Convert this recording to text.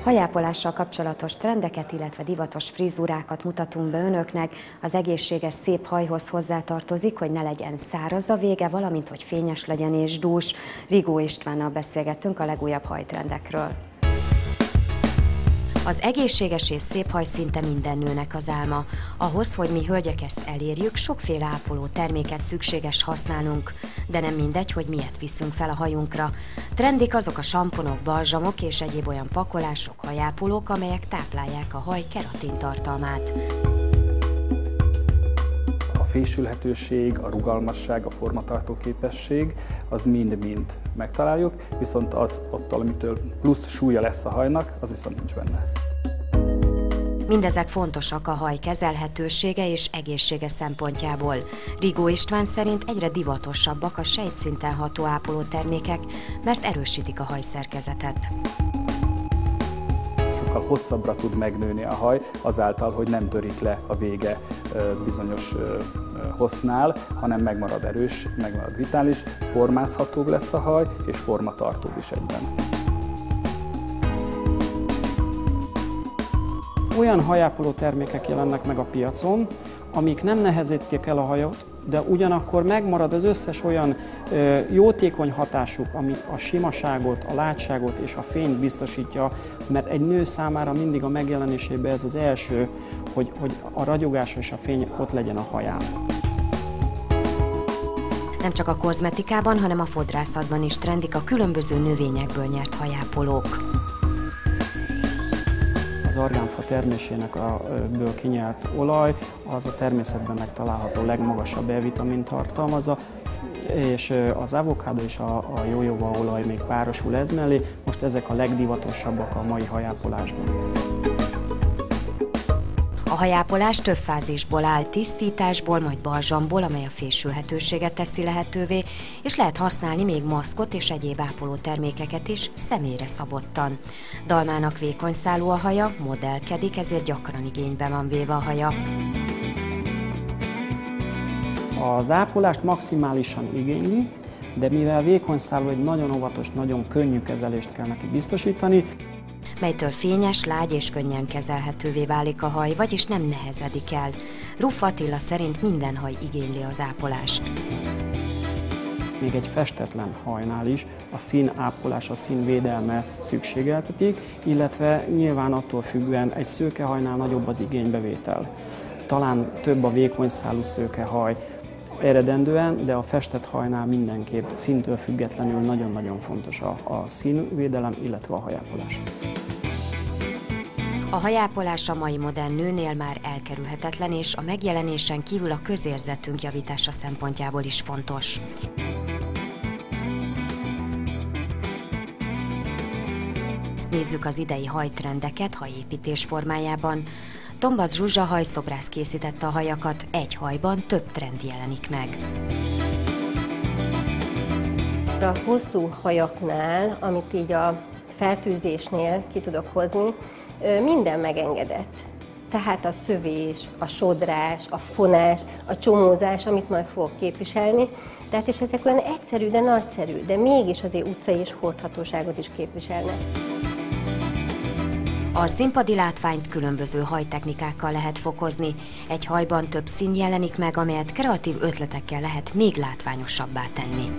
Hajápolással kapcsolatos trendeket, illetve divatos frizúrákat mutatunk be önöknek. Az egészséges, szép hajhoz hozzátartozik, hogy ne legyen száraz a vége, valamint hogy fényes legyen és dús. Rigó Istvánnal beszélgettünk a legújabb hajtrendekről. Az egészséges és szép haj szinte minden nőnek az álma. Ahhoz, hogy mi hölgyek ezt elérjük, sokféle ápoló terméket szükséges használnunk, de nem mindegy, hogy miért viszünk fel a hajunkra. Trendik azok a samponok, balzsamok és egyéb olyan pakolások, hajápolók, amelyek táplálják a haj keratin tartalmát. A fésülhetőség, a rugalmasság, a formatartó képesség, az mind-mind megtaláljuk, viszont az ott, amitől plusz súlya lesz a hajnak, az viszont nincs benne. Mindezek fontosak a haj kezelhetősége és egészsége szempontjából. Rigó István szerint egyre divatosabbak a sejtszinten ható ápolótermékek, mert erősítik a hajszerkezetet. Sokkal hosszabbra tud megnőni a haj, azáltal, hogy nem törik le a vége bizonyos hossznál, hanem megmarad erős, megmarad vitális, formázhatóbb lesz a haj, és formatartóbb is egyben. Olyan hajápoló termékek jelennek meg a piacon, amik nem nehezítik el a hajat, de ugyanakkor megmarad az összes olyan jótékony hatásuk, ami a simaságot, a látságot és a fényt biztosítja, mert egy nő számára mindig a megjelenésében ez az első, hogy a ragyogás és a fény ott legyen a haján. Nem csak a kozmetikában, hanem a fodrászatban is trendik a különböző növényekből nyert hajápolók. Az argánfa termésének ből kinyert olaj, az a természetben megtalálható legmagasabb E-vitamint tartalmazza, és az avokádó és a jójóvaolaj még párosul ez mellé, most ezek a legdivatosabbak a mai hajápolásban. A hajápolás több fázisból áll, tisztításból, majd balzsamból, amely a fésülhetőséget teszi lehetővé, és lehet használni még maszkot és egyéb ápoló termékeket is személyre szabottan. Dalmának vékony szálú a haja, modellkedik, ezért gyakran igénybe van véve a haja. Az ápolást maximálisan igényli, de mivel vékony szálú, egy nagyon óvatos, nagyon könnyű kezelést kell neki biztosítani, melytől fényes, lágy és könnyen kezelhetővé válik a haj, vagyis nem nehezedik el. Ruff Attila szerint minden haj igényli az ápolást. Még egy festetlen hajnál is a színápolás, a színvédelme szükségeltetik, illetve nyilván attól függően egy szőkehajnál nagyobb az igénybevétel. Talán több a vékony szálú szőkehaj eredendően, de a festett hajnál mindenképp színtől függetlenül nagyon-nagyon fontos a színvédelem, illetve a hajápolás. A hajápolás a mai modern nőnél már elkerülhetetlen, és a megjelenésen kívül a közérzetünk javítása szempontjából is fontos. Nézzük az idei hajtrendeket hajépítés formájában. Tombasz Zsuzsa hajszobrász készítette a hajakat, egy hajban több trend jelenik meg. A hosszú hajaknál, amit így a fertőzésnél ki tudok hozni, minden megengedett. Tehát a szövés, a sodrás, a fonás, a csomózás, amit majd fogok képviselni. Tehát és ezek olyan egyszerű, de nagyszerű, de mégis azért utcai és hordhatóságot is képviselnek. A színpadi látványt különböző hajtechnikákkal lehet fokozni. Egy hajban több szín jelenik meg, amelyet kreatív ötletekkel lehet még látványosabbá tenni.